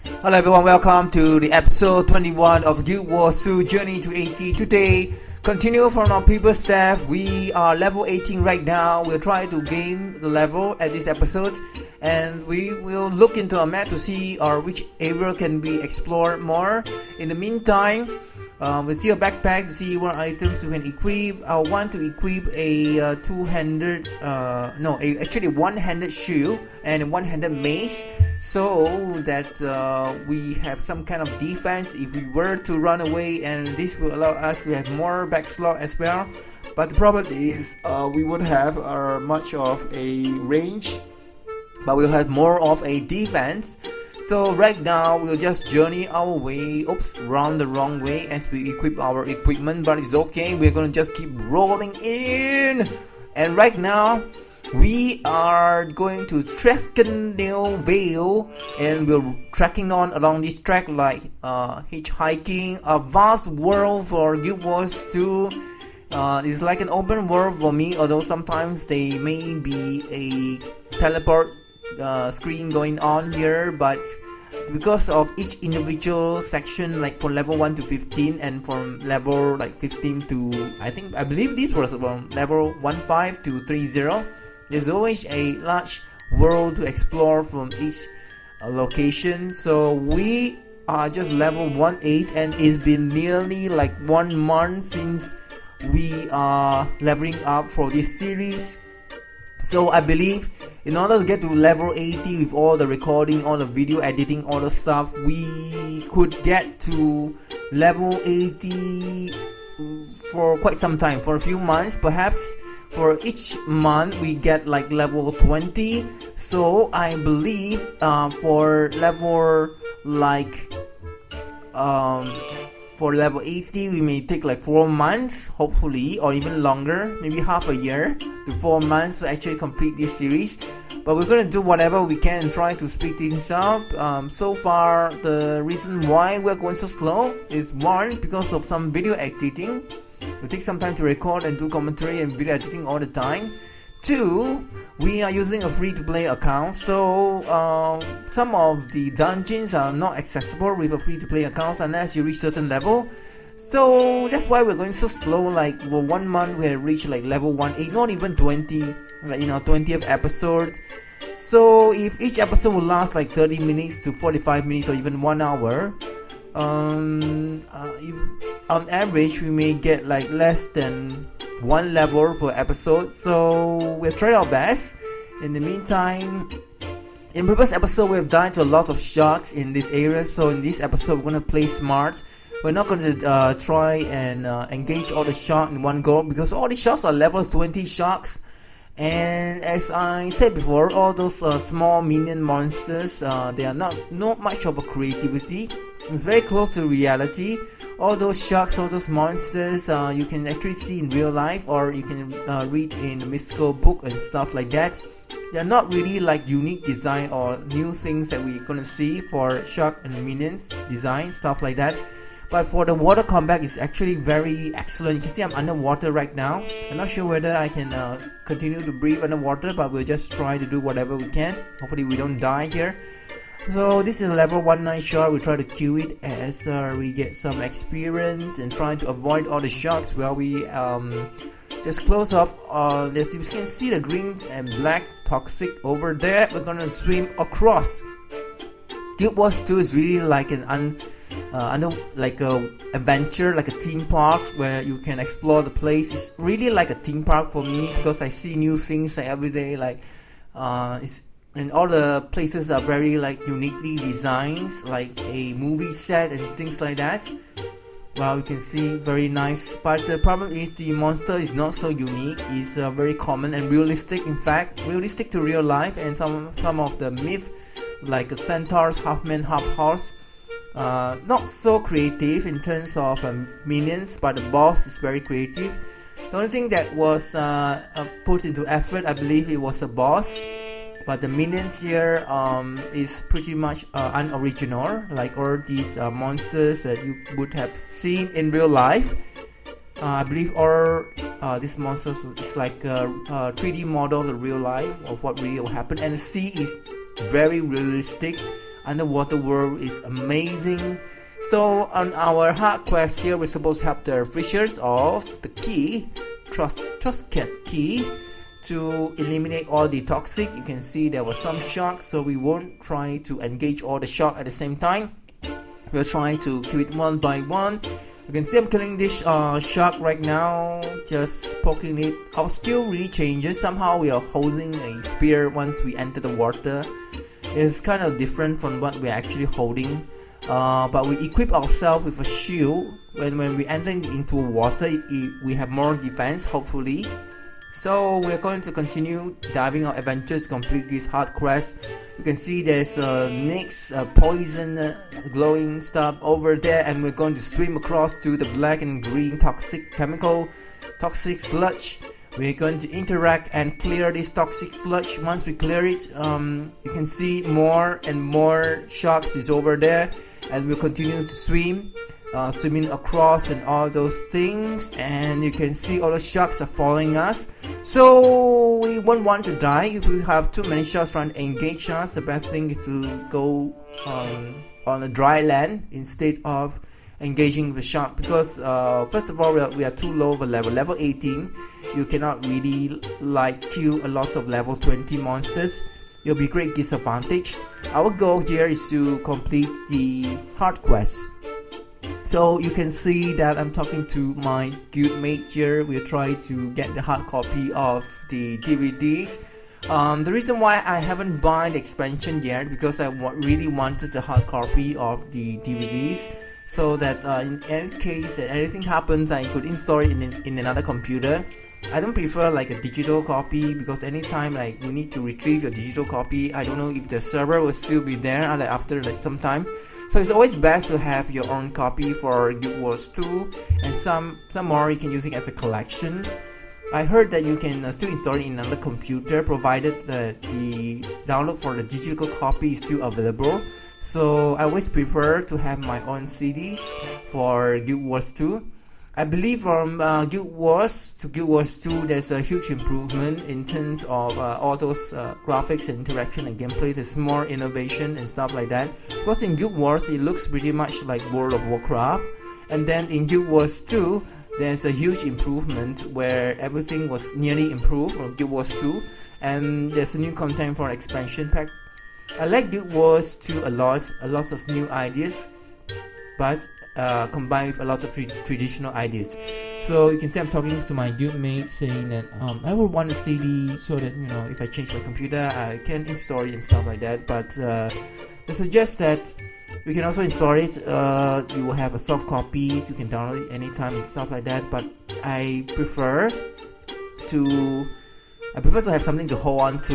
Hello everyone, welcome to the episode 21 of GuildWars 2 Journey to 80. Today, continue from our previous step. We are level 18 right now. We'll try to gain the level at this episode, and we will look into a map to see which area can be explored more. In the meantime, we'll see a backpack to see what items we can equip. I want to equip a two-handed, actually one-handed shield and a one-handed mace, so that we have some kind of defense if we were to run away, and this will allow us to have more back slot as well. But the problem is we would have much of a range, but we'll have more of a defense. So right now we'll just journey our way, round the wrong way as we equip our equipment, but it's okay, we're gonna just keep rolling in. And right now we are going to Trescanil Vale, and we're trekking on along this track like hitchhiking. A vast world for GuildWars 2. It's like an open world for me, although sometimes there may be a teleport screen going on here, but because of each individual section, like from level 1 to 15 and from level like 15 to I believe this was from level 15 to 30, there's always a large world to explore from each location. So we are just level 18, and it's been nearly like 1 month since we are leveling up for this series. So I believe in order to get to level 80 with all the recording, all the video editing, all the stuff, we could get to level 80 for quite some time, for a few months perhaps. For each month we get like level 20. So I believe for level for level 80 we may take like 4 months, hopefully, or even longer, maybe half a year to 4 months to actually complete this series. But we're gonna do whatever we can and try to speed things up. So far, the reason why we're going so slow is 1, because of some video editing. We take some time to record and do commentary and video editing all the time. 2, we are using a free-to-play account, so some of the dungeons are not accessible with a free-to-play account unless you reach certain level. So that's why we're going so slow. Like for 1 month we have reached like level 18, not even 20, like 20th episode. So if each episode will last like 30 minutes to 45 minutes or even 1 hour, on average we may get like less than 1 level per episode. So we'll try our best. In the meantime, in previous episode we have died to a lot of sharks in this area, so in this episode we're going to play smart. We're not going to try and engage all the sharks in one go, because all the sharks are level 20 sharks. And as I said before, all those small minion monsters, they are not much of a creativity. It's very close to reality. All those sharks, all those monsters, you can actually see in real life, or you can read in a mystical book and stuff like that. They're not really like unique design or new things that we're gonna see for shark and minions design, stuff like that. But for the water combat, it's actually very excellent. You can see I'm underwater right now. I'm not sure whether I can continue to breathe underwater, but we'll just try to do whatever we can. Hopefully we don't die here. So this is a level 19 shark. We try to kill it as we get some experience and try to avoid all the sharks while we just close off. You can see the green and black toxic over there. We're gonna swim across. GuildWars 2 is really like an adventure, like a theme park where you can explore the place. It's really like a theme park for me because I see new things like every day. And all the places are very like uniquely designed, like a movie set and things like that. Well, you can see very nice, but the problem is the monster is not so unique. It's very common and realistic. In fact, realistic to real life, and some of the myth, like centaurs, half man, half horse, not so creative in terms of minions, but the boss is very creative. The only thing that was put into effort, I believe, it was a boss. But the minions here is pretty much unoriginal, like all these monsters that you would have seen in real life. I believe all these monsters is like a 3D model of the real life of what really will happen, and the sea is very realistic. underwater world is amazing. So on our hard quest here, we're supposed to help the fishers of the key, Truscat key, to eliminate all the toxic. You can see there was some sharks, so we won't try to engage all the shark at the same time. We'll try to kill it one by one. You can see I'm killing this shark right now, just poking it. Our skill really changes. Somehow we are holding a spear once we enter the water. It's kind of different from what we're actually holding. But we equip ourselves with a shield. When we enter into water, we have more defense, hopefully. So we're going to continue diving our adventures to complete this hard quest. You can see there's a next poison glowing stuff over there, and we're going to swim across to the black and green toxic sludge. We're going to interact and clear this toxic sludge. Once we clear it, you can see more and more sharks is over there, and we'll continue to swim. Swimming across and all those things, and you can see all the sharks are following us, so we won't want to die. If we have too many sharks trying to engage us, the best thing is to go on a dry land instead of engaging the shark, because first of all we are too low of a level 18. You cannot really kill a lot of level 20 monsters. It'll be a great disadvantage. Our goal here is to complete the hard quest. So you can see that I'm talking to my guildmate here. We'll try to get the hard copy of the DVDs. The reason why I haven't bought the expansion yet, because I really wanted the hard copy of the DVDs, so that in any case that anything happens, I could install it in another computer. I don't prefer like a digital copy, because anytime you need to retrieve your digital copy, I don't know if the server will still be there after some time. So it's always best to have your own copy for GuildWars 2, and some more you can use it as a collections. I heard that you can still install it in another computer, provided that the download for the digital copy is still available. So I always prefer to have my own CDs for GuildWars 2. I believe from GuildWars to GuildWars 2, there's a huge improvement in terms of all those graphics and interaction and gameplay. There's more innovation and stuff like that. Because in GuildWars, it looks pretty much like World of Warcraft. And then in GuildWars 2, there's a huge improvement where everything was nearly improved from GuildWars 2. And there's a new content for expansion pack. I like GuildWars 2 a lot of new ideas, but combined with a lot of traditional ideas. So you can see I'm talking to my guildmate, saying that I would want a CD so that if I change my computer, I can install it and stuff like that. But they suggest that we can also install it. You will have a soft copy, you can download it anytime and stuff like that. But I prefer to have something to hold on to.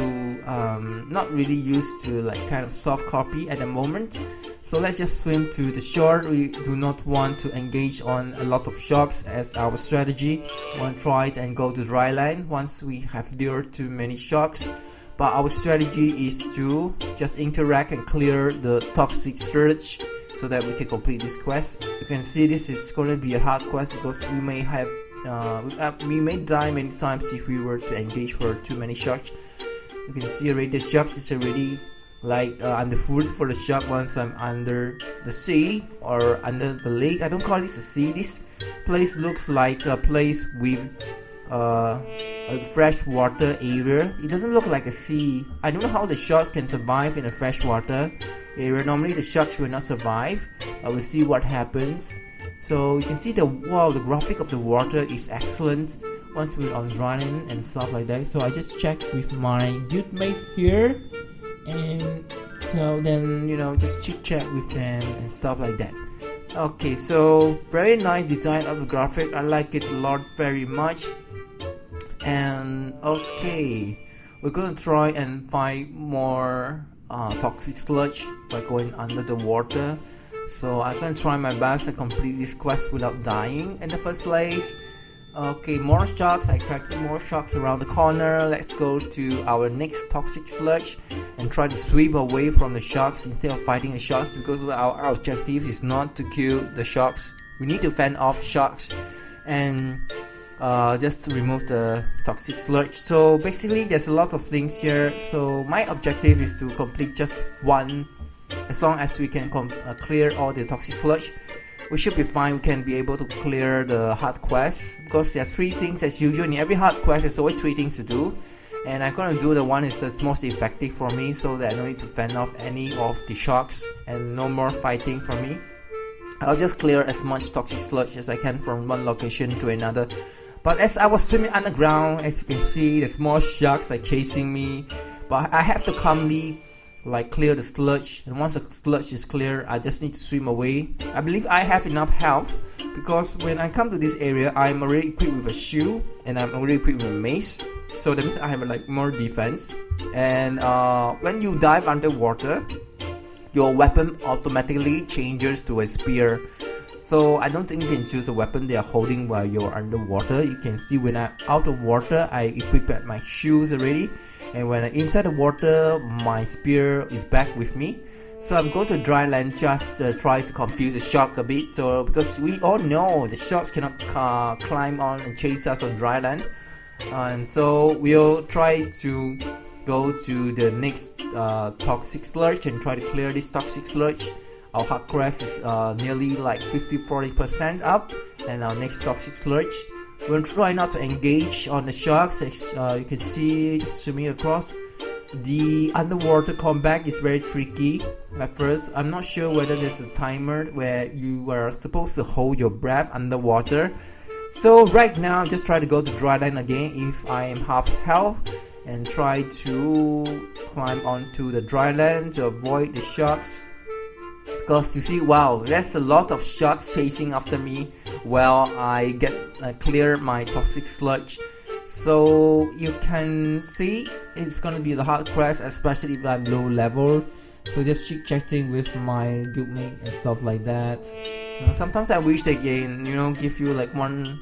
Not really used to kind of soft copy at the moment. So let's just swim to the shore. We do not want to engage on a lot of sharks as our strategy. We want to try and go to dry land once we have lured too many sharks. But our strategy is to just interact and clear the toxic sludge so that we can complete this quest. You can see this is going to be a hard quest, because we may die many times if we were to engage for too many sharks. You can see already the sharks is already I'm the food for the shark once I'm under the sea or under the lake. I don't call this a sea. This place looks like a place with a freshwater area. It doesn't look like a sea. I don't know how the sharks can survive in a freshwater area. Normally the sharks will not survive. We'll see what happens. So you can see the graphic of the water is excellent once we're on running and stuff like that. So I just checked with my guildmate here and tell them, just chit chat with them and stuff like that. Okay, so very nice design of the graphic. I like it a lot, very much. And okay, we're gonna try and find more toxic sludge by going under the water. So I'm gonna try my best to complete this quest without dying in the first place. Okay, more sharks. I attracted more sharks around the corner. Let's go to our next toxic sludge and try to swim away from the sharks instead of fighting the sharks, because our objective is not to kill the sharks. We need to fend off sharks and just to remove the toxic sludge. So basically there's a lot of things here. So my objective is to complete just one As long as we can clear all the toxic sludge, we should be fine. We can be able to clear the hard quest, because there are 3 things as usual. In every hard quest there's always 3 things to do, and I'm gonna do the one that's most effective for me, so that I don't need to fend off any of the sharks and no more fighting for me. I'll just clear as much toxic sludge as I can from one location to another. But as I was swimming underground, as you can see, there's more sharks like chasing me, but I have to calmly like clear the sludge, and once the sludge is clear, I just need to swim away. I believe I have enough health, because when I come to this area, I'm already equipped with a shield and I'm already equipped with a mace, so that means I have like more defense. And when you dive underwater, your weapon automatically changes to a spear, so I don't think you can choose a weapon they are holding while you're underwater. You can see when I'm out of water, I equipped my shoes already, and when I'm inside the water, my spear is back with me. So I'm going to dry land just try to confuse the shark a bit, so because we all know the sharks cannot climb on and chase us on dry land, and so we'll try to go to the next toxic sludge and try to clear this toxic sludge. Our hard quest is nearly like 50-40% up, and our next toxic sludge, we'll try not to engage on the sharks. As you can see, just swimming across. The underwater combat is very tricky at first. I'm not sure whether there's a timer where you are supposed to hold your breath underwater. So right now, just try to go to dry land again if I am half health, and try to climb onto the dry land to avoid the sharks, because you see, wow, there's a lot of sharks chasing after me while I clear my toxic sludge. So you can see it's gonna be the hard quest, especially if I'm low level. So just keep checking with my guildmate and stuff like that. Sometimes I wish they can, give you like one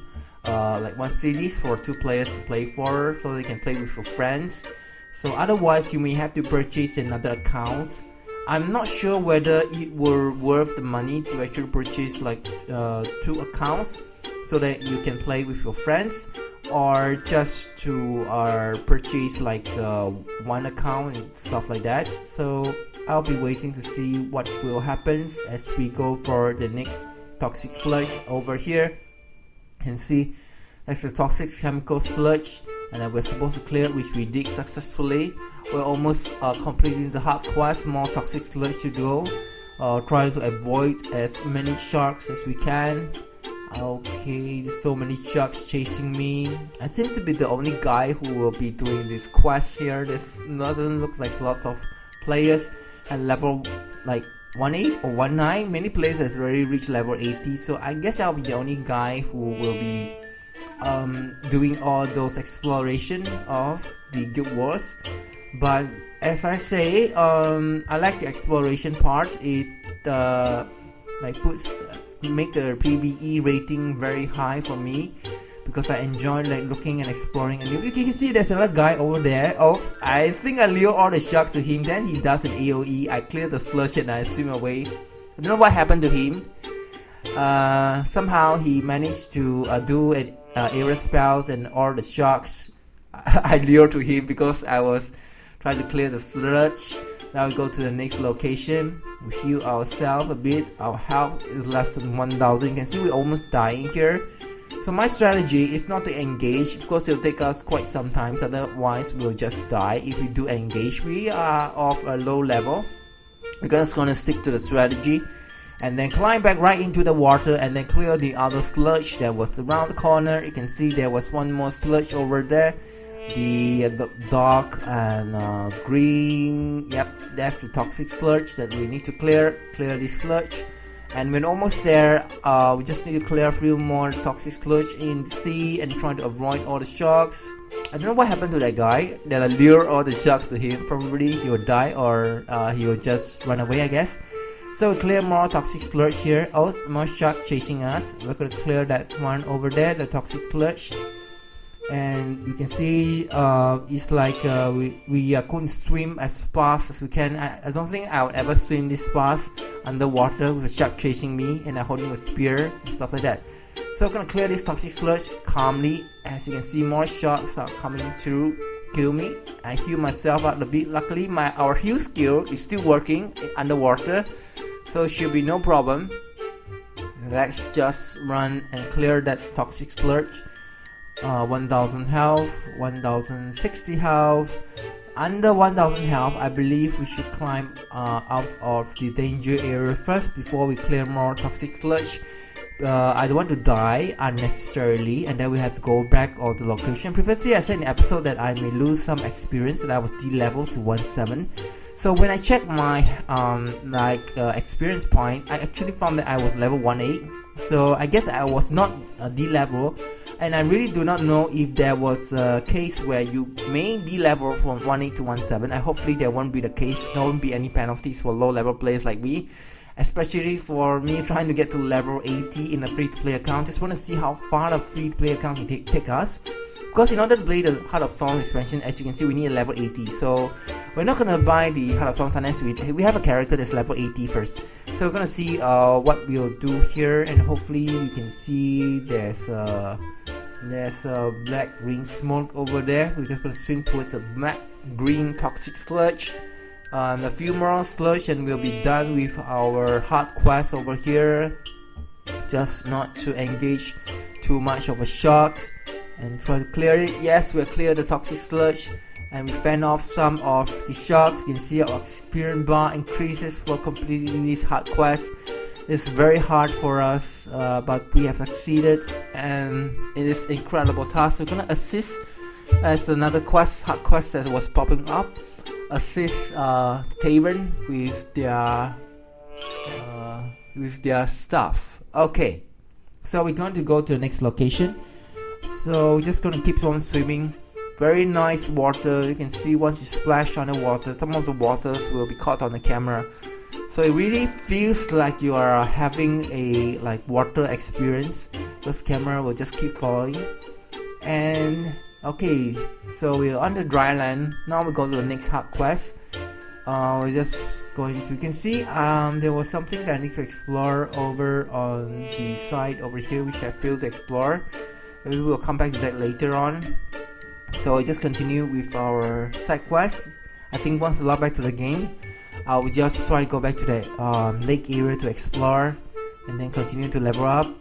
cities for 2 players to play for, so they can play with your friends. So otherwise, you may have to purchase another account. I'm not sure whether it were worth the money to actually purchase like 2 accounts so that you can play with your friends, or just to purchase like 1 account and stuff like that. So I'll be waiting to see what will happen as we go for the next toxic sludge over here. And see, that's the toxic chemical sludge, and we're supposed to clear it, which we did successfully. We're almost completing the hard quest. More toxic sludge to go. Try to avoid as many sharks as we can. Okay, there's so many sharks chasing me. I seem to be the only guy who will be doing this quest here. There's doesn't look like a lot of players at level like 18 or 19. Many players has already reached level 80, so I guess I'll be the only guy who will be doing all those exploration of the GuildWars. But as I say, I like the exploration part. It make the PvE rating very high for me, because I enjoy like looking and exploring. And you can see there's another guy over there. Oh, I think I lure all the sharks to him, then he does an AoE. I clear the sludge and I swim away. I don't know what happened to him. Somehow he managed to do an area spells, and all the sharks I lure to him because I was trying to clear the sludge. Now we go to the next location. We heal ourselves a bit. Our health is less than 1000. You can see we're almost dying here. So my strategy is not to engage, because it'll take us quite some time. Otherwise we'll just die. If we do engage, we are of a low level. We're just gonna stick to the strategy, and then climb back right into the water, and then clear the other sludge that was around the corner. You can see there was one more sludge over there. The dark and green, yep, that's the toxic sludge that we need to clear this sludge. And when almost there, we just need to clear a few more toxic sludge in the sea and try to avoid all the sharks. I don't know what happened to that guy that I lure all the sharks to him. Probably he will die, or he will just run away, I guess. So we clear more toxic sludge here. Oh, more shark chasing us. We're gonna clear that one over there, the toxic sludge. And you can see it's like we couldn't swim as fast as we can. I don't think I would ever swim this fast underwater with a shark chasing me and I'm holding a spear and stuff like that. So I'm gonna clear this toxic sludge calmly. As you can see, more sharks are coming through. kill me. I heal myself out a bit. Luckily our heal skill is still working underwater, so should be no problem. Let's just run and clear that toxic sludge. 1000 health, 1060 health. Under 1000 health, I believe we should climb out of the danger area first before we clear more toxic sludge. I don't want to die unnecessarily, and then we have to go back of the location. Previously I said in the episode that I may lose some experience, that I was D-level to 1-7. So when I checked my experience point, I actually found that I was level 1-8. So I guess I was not D-level, and I really do not know if there was a case where you may D-level from 1-8 to 1-7. Hopefully there won't be the case. There won't be any penalties for low-level players like me, especially for me trying to get to level 80 in a free-to-play account. Just want to see how far the free-to-play account can take us. Because in order to play the Heart of Thorns expansion, as you can see, we need a level 80. So we're not gonna buy the Heart of Thorns unless we have a character that's level 80 first. So we're gonna see what we'll do here, and hopefully you can see there's a black green smoke over there. We're just gonna swim towards a black green toxic sludge. A few more sludge and we'll be done with our hard quest over here. Just not to engage too much of a shock and try to clear it. Yes, we'll clear the toxic sludge and we fend off some of the sharks. You can see our experience bar increases for completing this hard quest. It's very hard for us, but we have succeeded, and it is an incredible task. We're gonna assist as another quest, hard quest that was popping up. Assist Tavern with their stuff. Okay, so we're going to go to the next location. So we're just going to keep on swimming. Very nice water. You can see once you splash on the water, some of the waters will be caught on the camera. So it really feels like you are having a water experience. This camera will just keep following. And okay, so we're on the dry land. Now we go to the next hard quest. We're just going to, you can see there was something that I need to explore over on the side over here, which I failed to explore. Maybe we'll come back to that later on. So we just continue with our side quest. I think once we log back to the game, I'll just try to go back to the lake area to explore, and then continue to level up.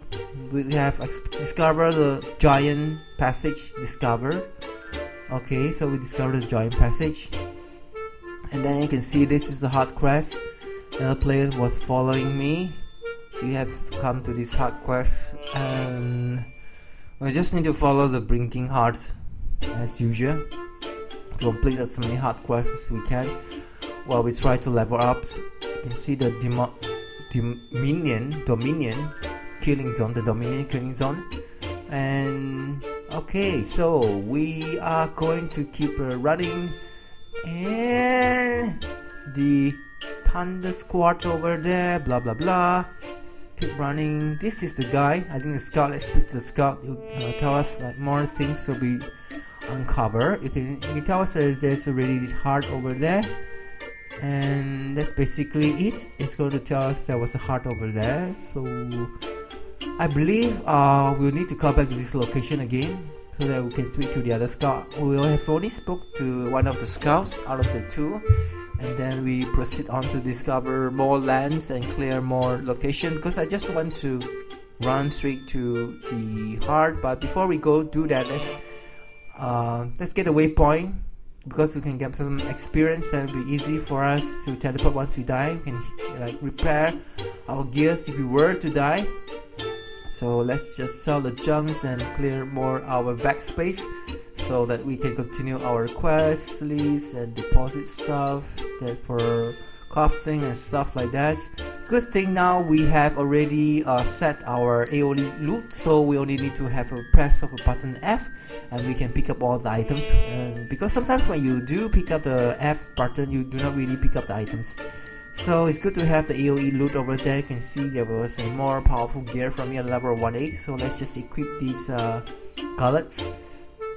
We have discovered the giant passage. Okay, so we discovered the giant passage, and then you can see this is the hard quest. Another player was following me. We have come to this hard quest, and we just need to follow the blinking heart as usual to complete as many hard quests as we can while we try to level up. You can see the Dominion killing zone. And okay, so we are going to keep running, and the Thunder Squad over there, blah blah blah. Keep running. This is the guy. I think the scout. Let's speak to the scout. He'll tell us more things will be uncovered. You can tell us that there's already this heart over there, and that's basically it. It's going to tell us there was a heart over there. So I believe we'll need to come back to this location again so that we can speak to the other scout. We have only spoke to one of the scouts out of the two, and then we proceed on to discover more lands and clear more location, because I just want to run straight to the heart. But before we go do that, let's get a waypoint, because we can get some experience and it'll be easy for us to teleport once we die. We can repair our gears if we were to die. So let's just sell the junks and clear more our backspace so that we can continue our quest list and deposit stuff that for crafting and stuff like that. Good thing now we have already set our AOE loot, so we only need to have a press of a button F and we can pick up all the items. Because sometimes when you do pick up the F button, you do not really pick up the items. So it's good to have the AOE loot over there. You can see there was a more powerful gear from me at level 1-8. So let's just equip these gullets.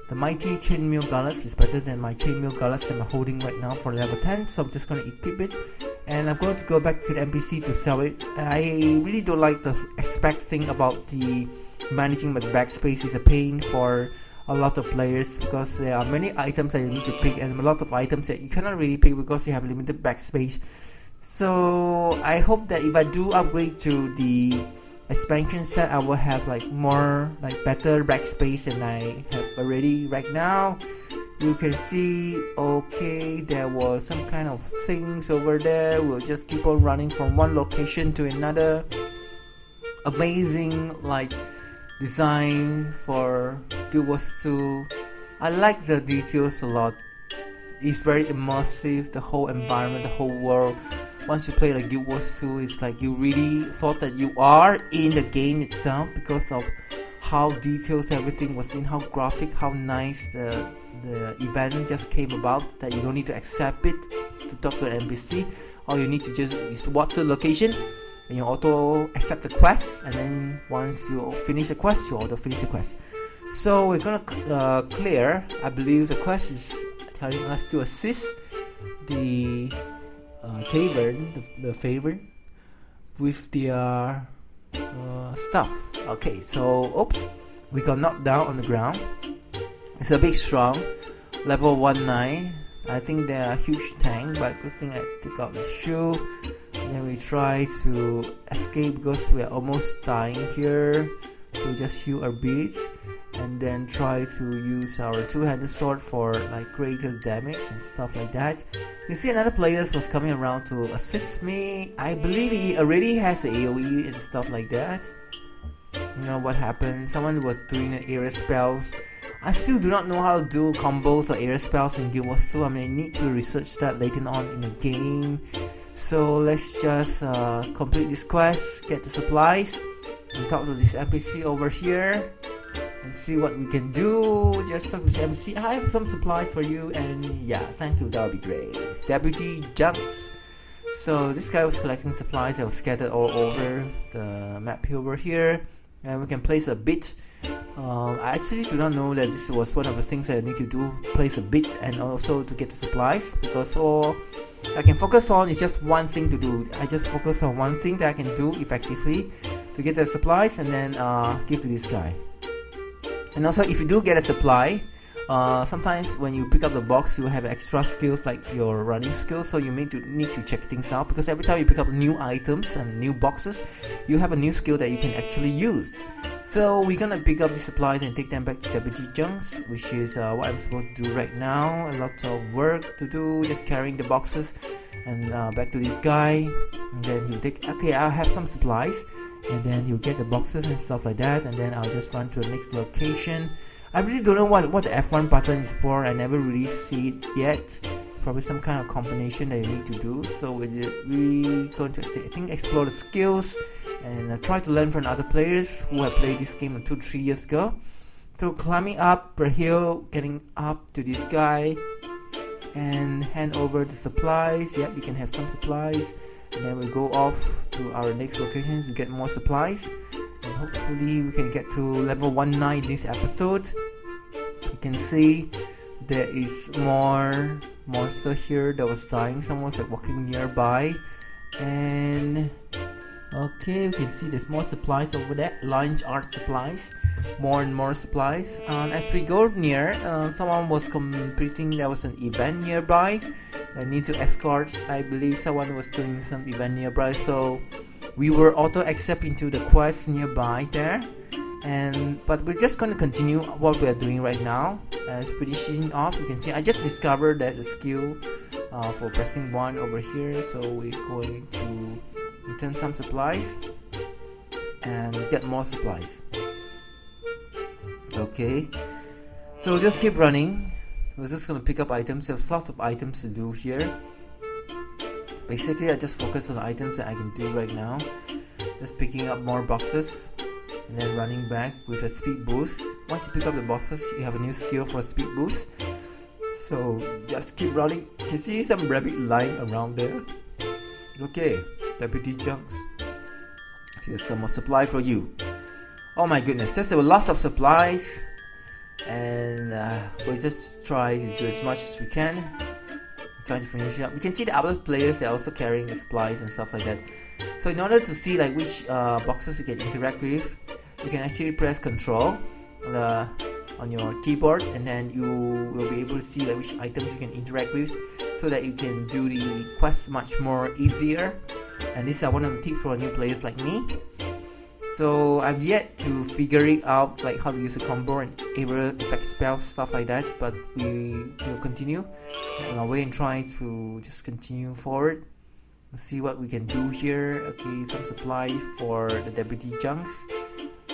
The mighty chainmail gullets is better than my chainmail gullets that I'm holding right now for level 10. So I'm just going to equip it. And I'm going to go back to the NPC to sell it. I really don't like the aspect thing about the managing my backspace. Is a pain for a lot of players, because there are many items that you need to pick and a lot of items that you cannot really pick because you have limited backspace. So I hope that if I do upgrade to the expansion set, I will have like more, like better backspace than I have already right now. You can see, okay, there was some kind of things over there. We'll just keep on running from one location to another. Amazing like design for GuildWars 2. I like the details a lot. It's very immersive, the whole environment, the whole world. Once you play like GuildWars 2, it's like you really thought that you are in the game itself because of how detailed everything was in, how graphic, how nice the event just came about, that you don't need to accept it to talk to an NPC. All you need to just is walk to the location and you auto accept the quest, and then once you finish the quest, you auto finish the quest. So we're gonna clear, I believe the quest is telling us to assist the tavern, the favor, with their stuff. Okay, so oops, we got knocked down on the ground. It's a bit strong, level 19. I think they're a huge tank, but good thing I took out the shoe. And then we try to escape because we're almost dying here. So we just heal our beats and then try to use our two-handed sword for like greater damage and stuff like that. You can see another player was coming around to assist me. I believe he already has an AoE and stuff like that. You know what happened? Someone was doing the area spells. I still do not know how to do combos or area spells in GuildWars 2. I mean, I need to research that later on in the game. So let's just complete this quest, get the supplies, and talk to this NPC over here and see what we can do. Just talk to this NPC. I have some supplies for you, and yeah, thank you, that would be great. Deputy Junks. So this guy was collecting supplies that were scattered all over the map over here, and we can place a bit. I actually do not know that this was one of the things that I need to do, place a bit and also to get the supplies, because all I can focus on is just one thing to do. I just focus on one thing that I can do effectively to get the supplies and then give to this guy. And also if you do get a supply, sometimes when you pick up the box you have extra skills like your running skills, so you need to check things out, because every time you pick up new items and new boxes you have a new skill that you can actually use. So we're gonna pick up the supplies and take them back to WG Junks, which is what I'm supposed to do right now. A lot of work to do, just carrying the boxes and back to this guy, and then he'll take, okay, I'll have some supplies, and then he'll get the boxes and stuff like that, and then I'll just run to the next location. I really don't know what the F1 button is for. I never really see it yet. Probably some kind of combination that you need to do. So we're going to, I think, explore the skills and try to learn from other players who have played this game 2-3 years ago. So climbing up per hill, getting up to this guy and hand over the supplies. Yep, we can have some supplies, and then we go off to our next location to get more supplies, and hopefully we can get to level 19 this episode. You can see there is more monster here that was dying. Someone's like walking nearby, and okay, we can see there's more supplies over there. Launch art supplies, more and more supplies. As we go near, someone was completing, there was an event nearby. I need to escort. I believe someone was doing some event nearby, so we were auto accept into the quest nearby there. But we're just going to continue what we are doing right now. As finishing off, you can see I just discovered that the skill for pressing 1 over here, so we're going to return some supplies and get more supplies. Okay, so just keep running. We're just gonna pick up items. There's lots of items to do here. Basically I just focus on the items that I can do right now, just picking up more boxes and then running back with a speed boost. Once you pick up the boxes, you have a new skill for a speed boost, so just keep running. You can see some rabbit lying around there. Okay, Deputy Junks, here's some more supply for you. Oh my goodness, there's a lot of supplies, and we'll just try to do as much as we can. Try to finish it up. You can see the other players, they're also carrying the supplies and stuff like that. So in order to see like which boxes you can interact with, you can actually press Control, the on your keyboard, and then you will be able to see like which items you can interact with, so that you can do the quests much more easier. And this is one of the tips for new players like me. So I've yet to figure it out, like how to use a combo and area effect spells, stuff like that, but we will continue on our way and try to just continue forward. Let's see what we can do here. Okay, some supply for the deputy junks,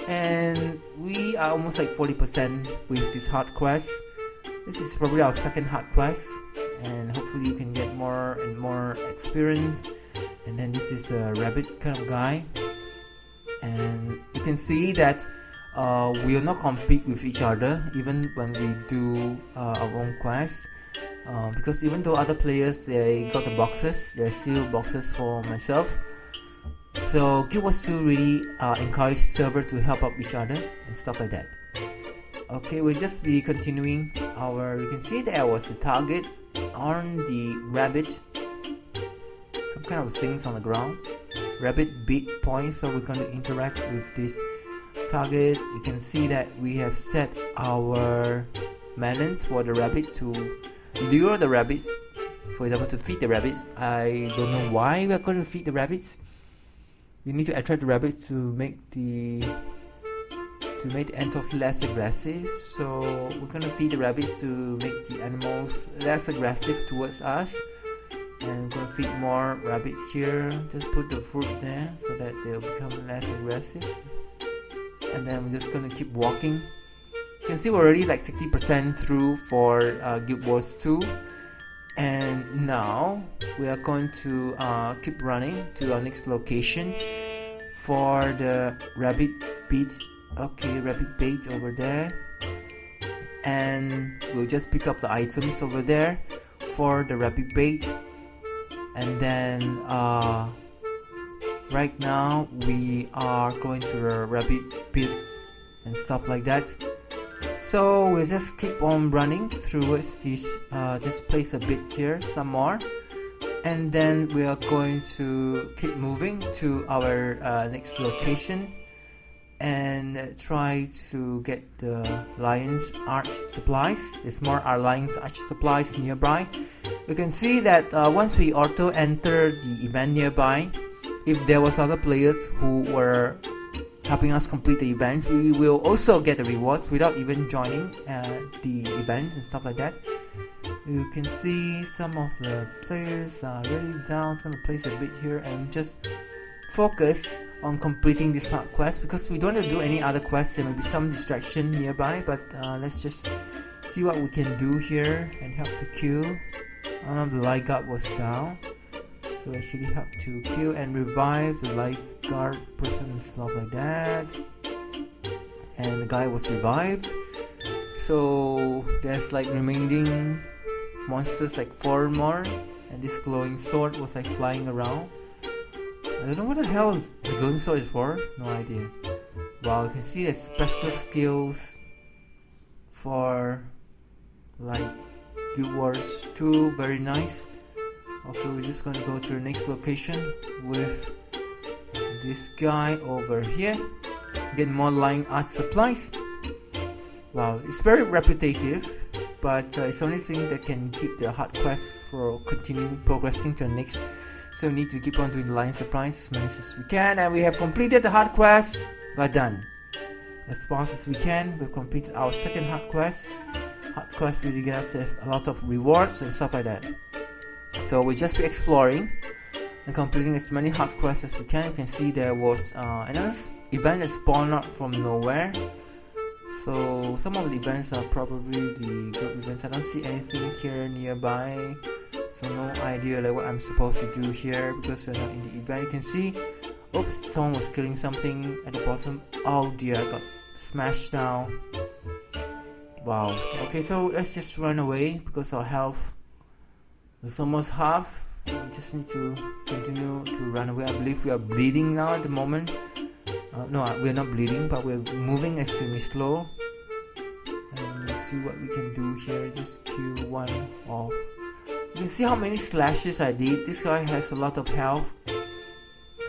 and we are almost like 40% with this hard quest. This is probably our second hard quest, and hopefully you can get more and more experience. And then this is the rabbit kind of guy, and you can see that we will not compete with each other even when we do our own quest, because even though other players they got the boxes, there are still boxes for myself. So GuildWars 2 really encourage servers to help out each other and stuff like that. Okay, we'll just be continuing our, you can see there was the target on the rabbit, some kind of things on the ground, rabbit beat points, so we're going to interact with this target. You can see that we have set our melons for the rabbit to lure the rabbits, for example to feed the rabbits. I don't know why we're going to feed the rabbits. We need to attract the rabbits to make the animals less aggressive, so we're going to feed the rabbits to make the animals less aggressive towards us. And we're going to feed more rabbits here. Just put the fruit there so that they'll become less aggressive. And then we're just going to keep walking. You can see we're already like 60% through for GuildWars 2. And now we are going to keep running to our next location for the rabbit bait. Okay, rabbit bait over there. And we'll just pick up the items over there for the rabbit bait. And then right now we are going to the rabbit pit and stuff like that. So we'll just keep on running towards this, just place a bit here, some more, and then we are going to keep moving to our next location and try to get the Lion's Arch supplies. There's more Lion's Arch supplies nearby. You can see that once we auto enter the event nearby, if there was other players who were helping us complete the events, we will also get the rewards without even joining the events and stuff like that. You can see some of the players are really down. I'm gonna place a bit here and just focus on completing this hard quest, because we don't want to do any other quests. There may be some distraction nearby, but let's just see what we can do here and help to kill. One of the light guard was down, so actually help to kill and revive the light guard person and stuff like that. And the guy was revived. So there's like remaining monsters, like 4 more, and this glowing sword was like flying around. I don't know what the hell the glowing sword is for, no idea. Wow, you can see the special skills for like GuildWars 2, very nice. Okay, we're just gonna go to the next location with this guy over here. Get more Lion Arch supplies. Wow, it's very repetitive, but it's the only thing that can keep the hard quest for continuing progressing to the next. So we need to keep on doing the Lion supplies as many as we can, and we have completed the hard quest. We're done. As fast as we can, we've completed our second hard quest. Hard quest really gets us a lot of rewards and stuff like that. So we'll just be exploring and completing as many hard quests as we can. You can see there was another event that spawned out from nowhere. So some of the events are probably the group events. I don't see anything here nearby, so no idea like what I'm supposed to do here because we're not in the event. You can see, oops, someone was killing something at the bottom. Oh dear, I got smashed down. Wow. Okay, so let's just run away because our health is almost half. We just need to continue to run away. I believe we are bleeding now at the moment. No, we're not bleeding, but we're moving extremely slow. And let's see what we can do here. Just kill one off. You can see how many slashes I did. This guy has a lot of health,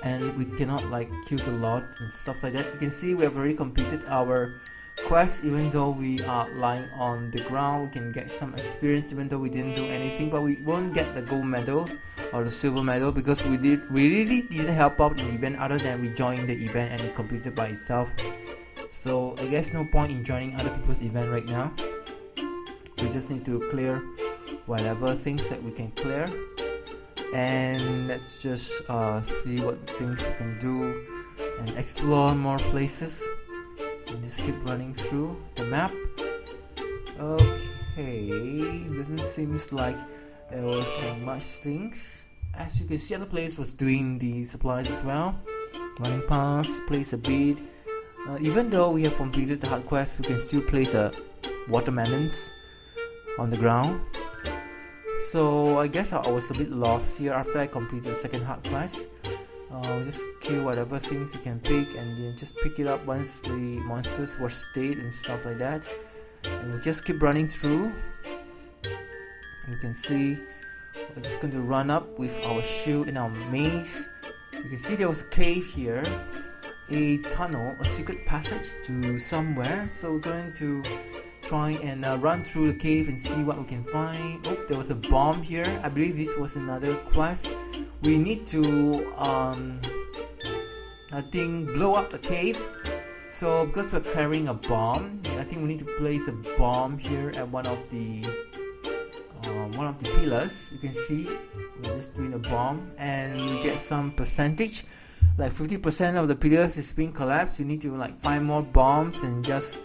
and we cannot like kill the lot and stuff like that. You can see we have already completed our quest. Even though we are lying on the ground, we can get some experience even though we didn't do anything, but we won't get the gold medal or the silver medal because we really didn't help out in the event other than we joined the event and it completed by itself. So I guess no point in joining other people's event right now. We just need to clear whatever things that we can clear, and let's just see what things we can do and explore more places and just keep running through the map. Okay, doesn't seem like there was much things. As you can see, other players was doing the supplies as well, running past, place a bead. Even though we have completed the hard quest, we can still place a watermelons on the ground. So I guess I was a bit lost here after I completed the second hard quest. Just kill whatever things you can pick and then just pick it up once the monsters were stayed and stuff like that. And we just keep running through. You can see we're just going to run up with our shield and our mace. You can see there was a cave here, a tunnel, a secret passage to somewhere. So we're going to try and run through the cave and see what we can find. Oh, there was a bomb here. I believe this was another quest. We need to I think blow up the cave. So because we're carrying a bomb, I think we need to place a bomb here at one of the pillars. You can see we're just doing a bomb and we get some percentage, like 50% of the pillars is being collapsed. You need to like find more bombs and just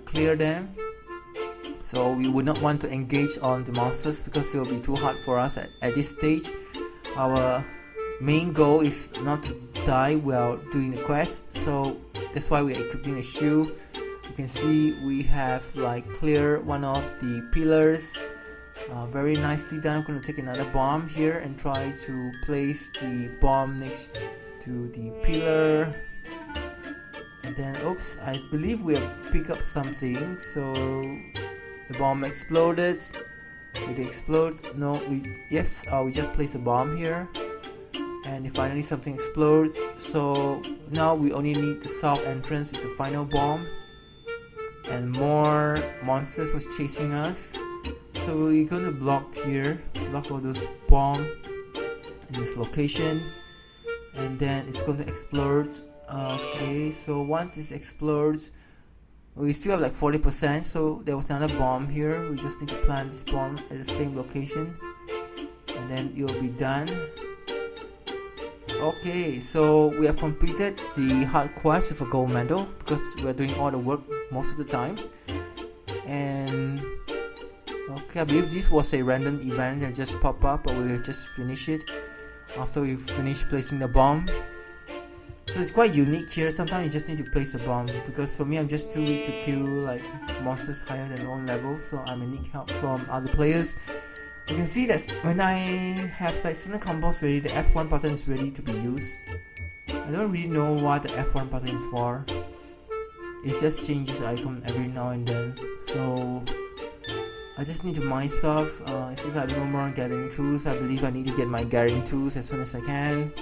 clear them. So we would not want to engage on the monsters because it will be too hard for us at this stage. Our main goal is not to die while doing the quest, so that's why we're equipping a shield. You can see we have like cleared one of the pillars. Very nicely done. I'm going to take another bomb here and try to place the bomb next to the pillar. And then, oops, I believe we have picked up something. So the bomb exploded. Did it explode? No, we just placed a bomb here. And finally something explodes. So now we only need the south entrance with the final bomb. And more monsters was chasing us. So we're going to block here, block all those bombs in this location, and then it's going to explode. Okay, so once it explodes, we still have like 40%, so there was another bomb here. We just need to plant this bomb at the same location and then it will be done. Okay, so we have completed the hard quest with a gold medal because we're doing all the work most of the time. And okay, I believe this was a random event that just popped up, but we have just finished it after we finished placing the bomb. So it's quite unique here. Sometimes you just need to place a bomb, because for me I'm just too weak to kill like monsters higher than own level, so I may need help from other players. You can see that when I have like certain combos ready, the F1 button is ready to be used. I don't really know what the F1 button is for. It just changes the icon every now and then, so I just need to mine stuff. Since I have no more gathering tools, I believe I need to get my gathering tools as soon as I can.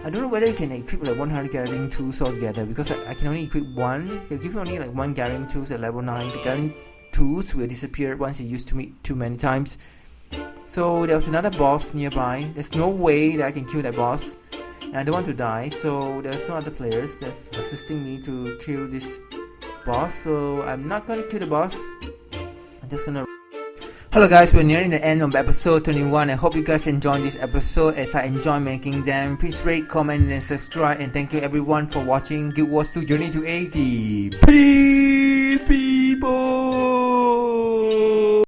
I don't know whether you can equip like 100 gathering tools altogether, because I can only equip one. They give you only like one gathering tools at level 9. The gathering tools will disappear once you use too many times. So there was another boss nearby. There's no way that I can kill that boss, and I don't want to die, so there's no other players that's assisting me to kill this boss. So I'm not gonna kill the boss. I'm just gonna... Hello guys, we're nearing the end of episode 21. I hope you guys enjoyed this episode as I enjoy making them. Please rate, comment and subscribe, and thank you everyone for watching GuildWars 2 Journey to 80. Peace!